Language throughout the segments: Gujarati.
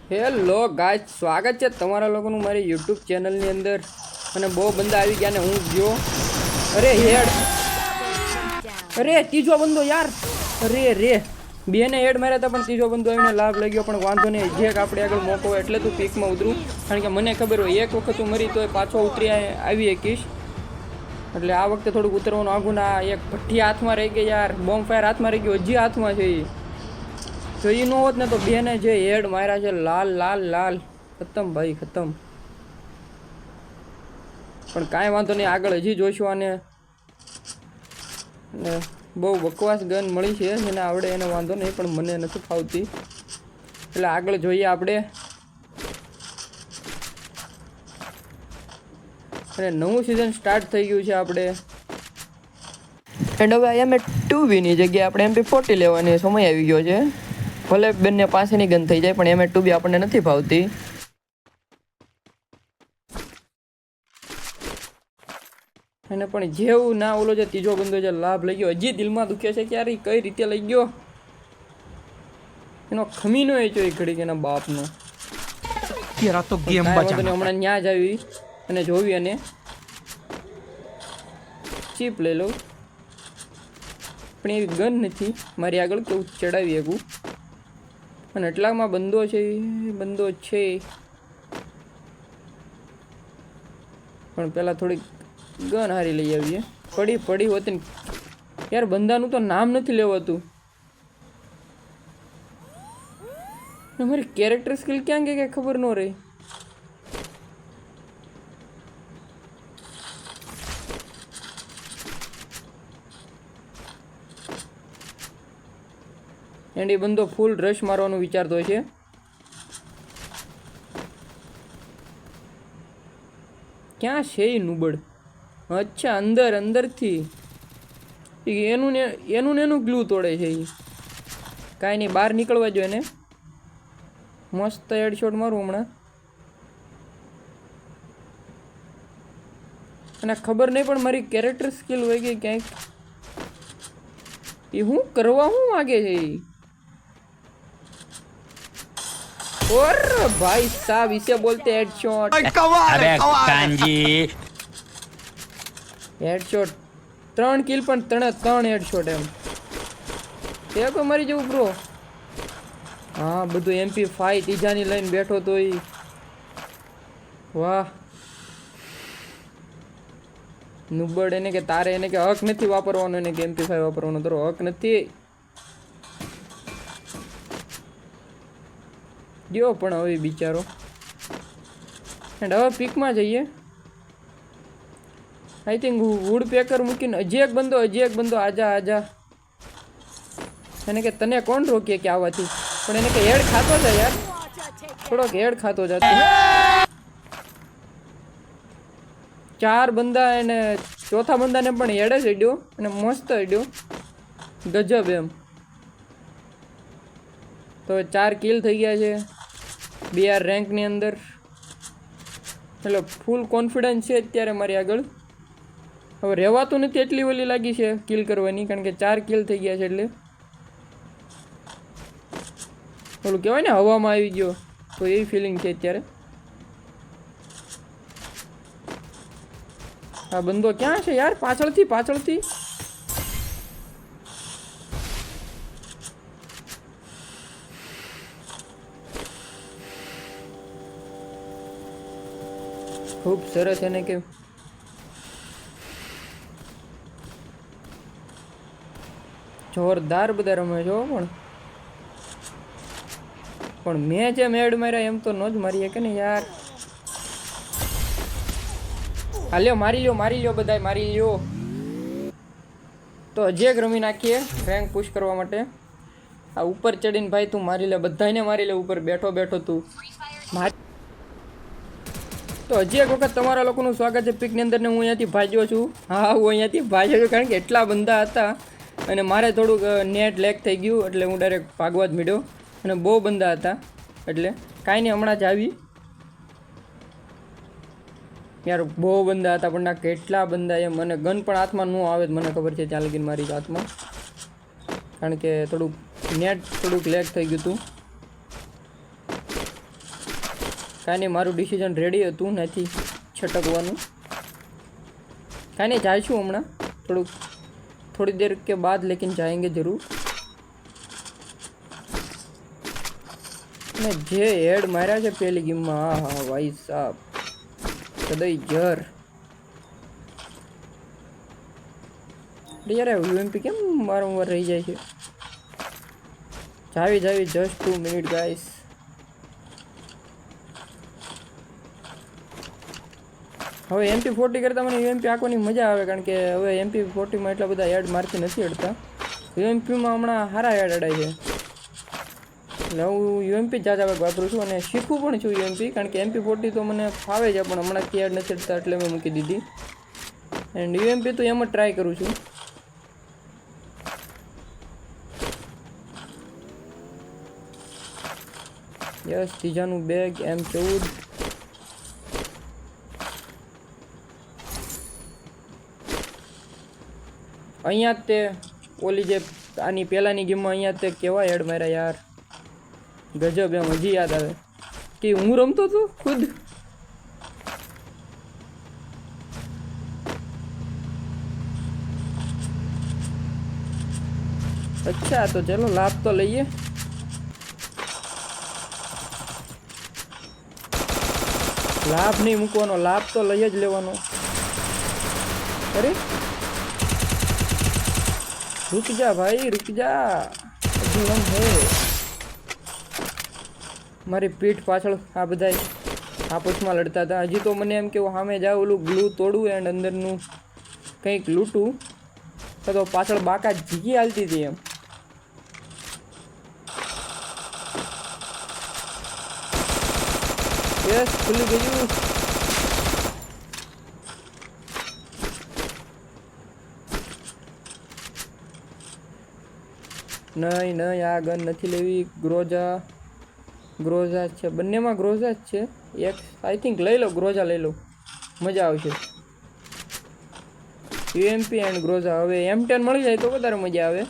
હેલો ગાઈસ, સ્વાગત છે તમારા લોકોનું મારી યુટ્યુબ ચેનલની અંદર. અને બહુ બંદા આવી ગયા ને હું ગયો. અરે હેડ, અરે ત્રીજો બંદો યાર, અરે રે બેને હેડ માર્યા હતા પણ ત્રીજો બંદો આવીને લાભ લાગ્યો. પણ વાંધો નહીં, જે આપણે આગળ મોકો હોય એટલે તું પીકમાં ઉતરું, કારણ કે મને ખબર હોય એક વખત હું મરી તોય પાછો ઉતરી આવી શકીશ. એટલે આ વખતે થોડુંક ઉતરવાનું આઘું ના. એક ભઠ્ઠી હાથમાં રહી ગઈ યાર, બોમ્બ ફાયર હાથમાં રહી ગયો, હજી હાથમાં છે. તો એ ન હોત ને તો બેને જે હેડ માર્યા છે, લાલ લાલ લાલ, ખતમ ભાઈ ખતમ. પણ કાંઈ વાંધો નહીં, આગળ હજી જોઈશું. અને બહુ બકવાસ ગન મળી છે, જેને આવડે એને વાંધો નહીં, પણ મને નથી ફાવતી. એટલે આગળ જોઈએ આપણે. અને નવું સિઝન સ્ટાર્ટ થઈ ગયું છે આપણે. એન્ડ હવે M2V ની જગ્યાએ આપણે MP40 લેવાની સમય આવી ગયો છે. ભલે બંને પાસેની ગન થઈ જાય, પણ M2V આપણને નથી ફાવતી. અને પણ જેવું ના ઓલો જે ત્રીજો બંદો જે લાભ લઈ ગયો, હજી દિલમાં દુખે છે કે યાર કઈ રીતે લઈ ગયો. એનો ખમીનો એ જો ઘડી એના બાપનો. હમણાં ન્યા જ આવી અને જોવી અને ચીપ લઈ લઉં, પણ એવી ગન નથી મારી આગળ કેવું ચડાવી શકું. અને એટલામાં બંદો છે, બંદો છે. પણ પહેલાં થોડીક ગન હારી લઈ આવીએ. પડી હોતી યાર, બંદાનું તો નામ નથી લેવાતું. મારી કેરેક્ટર સ્કિલ ક્યાં ગઈ ખબર ન રહી. એન્ડ એ બંદો ફૂલ રશ મારવાનું વિચારતો છે. ક્યાં છે એ નુબડ? અચ્છા, અંદરથી એનું ને એનું ગ્લુ તોડે છે એ. કાંઈ નહીં, બહાર નીકળવા જોઈએ એને. મસ્ત હેડશોટ મારું હમણાં. અને ખબર નહીં પણ મારી કેરેક્ટર સ્કિલ હોય ગઈ ક્યાંક. એ હું કરવા હું માગે છે એ. और भाई साहब इसे बोलते हेडशॉट. अबे कांजी हेडशॉट 3 કિલ પણ 3 હેડશોટ એમ. તે કોઈ મરી જવું બ્રો. હા, બધું MP5 ત્રીજાની લઈને બેઠો તો ઈ. વાહ, નુબડ એને કે તારે એને કે હક નથી વાપરવાનો, એને કે MP5 વાપરવાનો તારો હક નથી. ગયો પણ હવે બિચારો. એન્ડ હવે પીકમાં જઈએ. આઈ થિંક વુડ પેકર મૂકીને હજી એક બંદો આજા. એને કે તને કોણ રોકીએ કે આવવાથી, પણ એને કે હેડ ખાતો જાય યાર, થોડોક હેડ ખાતો જાય. 4 બંદા એને ચોથા બંદાને પણ હેડ જ અડ્યો, અને મસ્ત અડ્યો, ગજબ એમ. તો 4 કિલ થઈ ગયા છે BR રેન્કની અંદર. એટલે ફૂલ કોન્ફિડન્સ છે અત્યારે મારી આગળ. હવે રહેવાતું નથી એટલી ઓલી લાગી છે કિલ કરવાની, કારણ કે 4 કિલ થઈ ગયા છે. એટલે ઓલું કહેવાય ને હવામાં આવી ગયો, તો એવી ફિલિંગ છે અત્યારે. આ બંદો ક્યાં છે યાર? પાછળથી ખૂબ સરસ. એને કે જોરદાર બધા રમે છો. પણ મેં જે મેડ માર્યા એમ તો ન જ મારીએ કે ને યાર. હાલ્યો, મારી લ્યો બધાય, મારી લ્યો. તો હજી એક રમી નાખીએ રેન્ક પુશ કરવા માટે. આ ઉપર ચડીને ભાઈ તું મારી લે, બધાને મારી લે. ઉપર બેઠો તું મારી. તો હજી એક વખત તમારા લોકોનું સ્વાગત છે પીકની અંદર. ને હું અહીંયાથી ભાગ્યો છું. હા, હું અહીંયાથી ભાગ્યો છું, કારણ કે એટલા બંદા હતા અને મારે થોડુંક નેટ લેક થઈ ગયું, એટલે હું ડાયરેક્ટ ભાગવા જ મીડ્યો. અને બહુ બંદા હતા, એટલે કાંઈ નહીં, હમણાં જ આવી યાર. બહુ બંદા હતા, પણ ના કેટલા બંદા એમ. મને ગન પણ હાથમાં ન આવે, મને ખબર છે ત્યાં લગીને મારી હાથમાં, કારણ કે થોડુંક નેટ થોડુંક લેગ થઈ ગયું હતું. કાંઈ નહીં, મારું ડિસિઝન રેડી હતું નથી છટકવાનું. કાંઈ નહીં, જઈશું હમણાં થોડી देर के बाद, लेकिन जाएंगे जरूर. ને જે હેડ માર્યા છે પહેલી ગેમમાં, હા હા ભાઈ સાહેબ, સદઈ જર. યાર યુએમપી કેમ વારંવાર રહી જાય છે? જાવી જસ્ટ 2 મિનિટ ગાઈસ. હવે MP40 કરતાં મને UMP આંખવાની મજા આવે, કારણ કે હવે MP40માં એટલા બધા હેડ મારથી નથી અડતા. UMPમાં હમણાં સારા હેડ અડાય છે, એટલે હું UMP જ જાજા વાપરું છું અને શીખવું પણ છું UMP, કારણ કે MP40 તો મને ફાવે છે પણ હમણાં હેડ નથી અડતા એટલે મેં મૂકી દીધી. એન્ડ UMP તો એમ જ ટ્રાય કરું છું. યસ, ત્રીજાનું બેગ M14. અહીંયા જ તે ઓલી જે આની પહેલાંની ગેમમાં અહીંયા તે કેવા હેડ માર્યા યાર, ગજબ. એમ હજી યાદ આવે કે હું રમતો હતો ખુદ. અચ્છા, તો ચલો લાભ તો લઈએ. લાભ નહીં મૂકવાનો, લાભ તો લઈ જ લેવાનો. અરે रुक जा भाई, रुक जा, अभी हम है. મારી પીઠ પાછળ આ બધા આપસમાં લડતા હતા. હજી તો મને એમ કે સામે જાવ, ઓલું ગ્લુ તોડવું એન્ડ અંદરનું કંઈક લૂંટવું, તો પાછળ બાકા જીગી હાલતી હતી એમ. યસ, ખુલી ગયું. નહીં, આ ગન નથી લેવી. ગ્રોઝા છે, બંનેમાં ગ્રોઝા જ છે. એક આઈ થિંક લઈ લો, ગ્રોઝા લઈ લો, મજા આવશે. UMP and Groza. હવે M10 મળી જાય તો વધારે મજા આવે,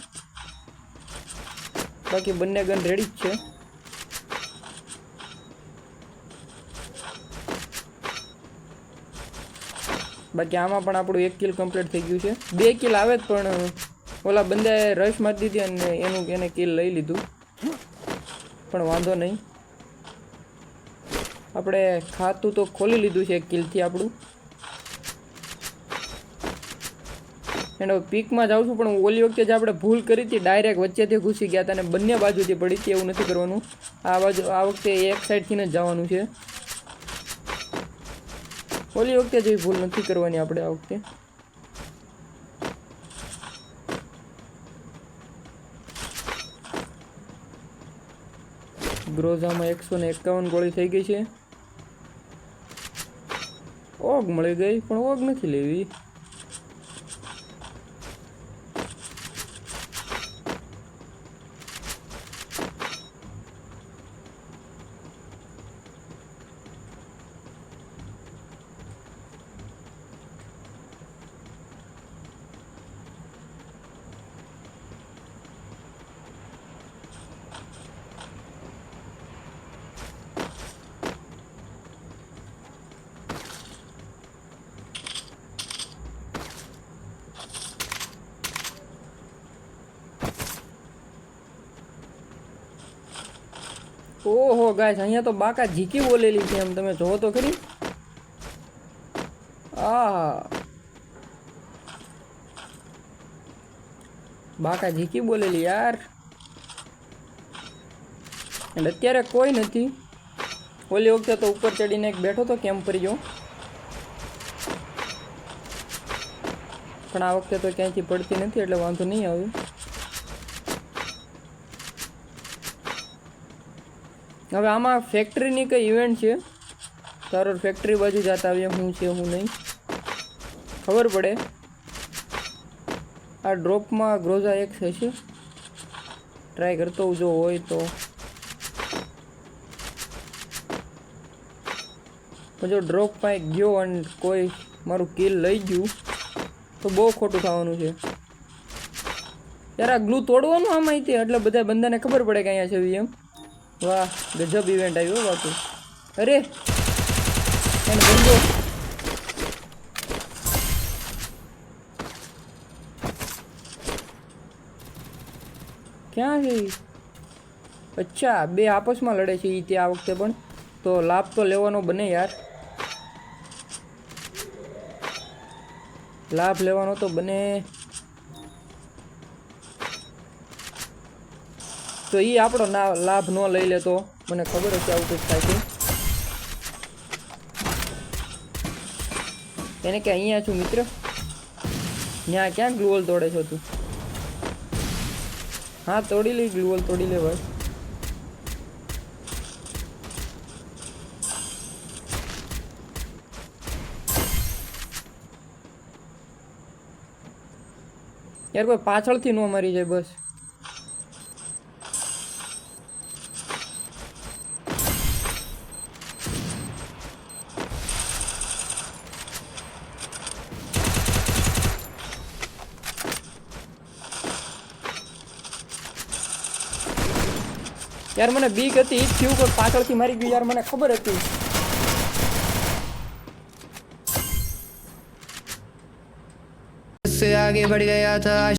બાકી બંને ગન રેડી જ છે. બાકી આમાં પણ આપણું 1 કિલ કમ્પ્લીટ થઈ ગયું છે. 2 કિલ આવે જ, પણ ઓલા બંદાએ રશ મારી દીધી અને એને કિલ લઈ લીધું, પણ વાંધો નહીં. આપણે ખાતું તો ખોલી લીધું છે 1 કિલથી આપણું. એન્ડ હવે પીકમાં જાઉં છું, પણ ઓલી વખતે જે આપણે ભૂલ કરી હતી, ડાયરેક્ટ વચ્ચેથી ઘૂસી ગયા હતા અને બંને બાજુથી પડી હતી, એવું નથી કરવાનું. આ વખતે એક સાઈડથી જ જવાનું છે. ઓલી વખતે જેવી ભૂલ નથી કરવાની આપણે આ વખતે. ગ્રોઝામાં 151 ગોળી થઈ ગઈ છે. ઓગ મળી ગઈ, પણ ઓગ નથી લેવી. ઓહો ગાઈસ, અહીંયા તો બાકા ઝીકી બોલેલી છે, એમ તમે જોવો તો ખરી. બાકા ઝીકી બોલેલી યાર. એટલે અત્યારે કોઈ નથી. ઓલી વખતે તો ઉપર ચડીને એક બેઠો તો કેમ્પર જો, પણ આ વખતે તો ક્યાંયથી પડતી નથી એટલે વાંધો નહીં આવે. હવે આમાં ફેક્ટરીની કઈ ઇવેન્ટ છે, તારો ફેક્ટરી બાજુ જતા આવીએ, હું છે હું નહીં ખબર પડે. આ ડ્રોપમાં ગ્રોઝા એક થશે, ટ્રાય કરતો જો હોય તો. જો ડ્રોપમાં એક ગયો અને કોઈ મારું કિલ લઈ ગયું તો બહુ ખોટું થવાનું છે યાર. આ ગ્લુ તોડવાનું આમાં હતી એટલે બધા બંદાને ખબર પડે કે અહીંયા છે એમ. વાહ, ગજબ ઇવેન્ટ આવ્યો બાપુ. અરે મેન બંદો ક્યાં છે? અચ્છા, બે આપસમાં લડે છે એ તે આ વખતે પણ. તો લાભ તો લેવાનો બને યાર, લાભ લેવાનો તો બને. તો એ આપણો લાભ ન લઈ લે તો મને ખબર હશે આવું કંઈક થાય છે. એને કે અહીંયા છું મિત્ર, ત્યાં ક્યાં ગ્લુવલ તોડે છો તું? હા તોડી લે, ગ્લુવલ તોડી લે ભાઈ. યાર કોઈ પાછળથી ન મરી જાય બસ. યાર મને બીક હતી, ઈ થયું કોઈ પાછળથી મારી ગયું યાર, મને ખબર હતી. से आगे बढ़ गया था।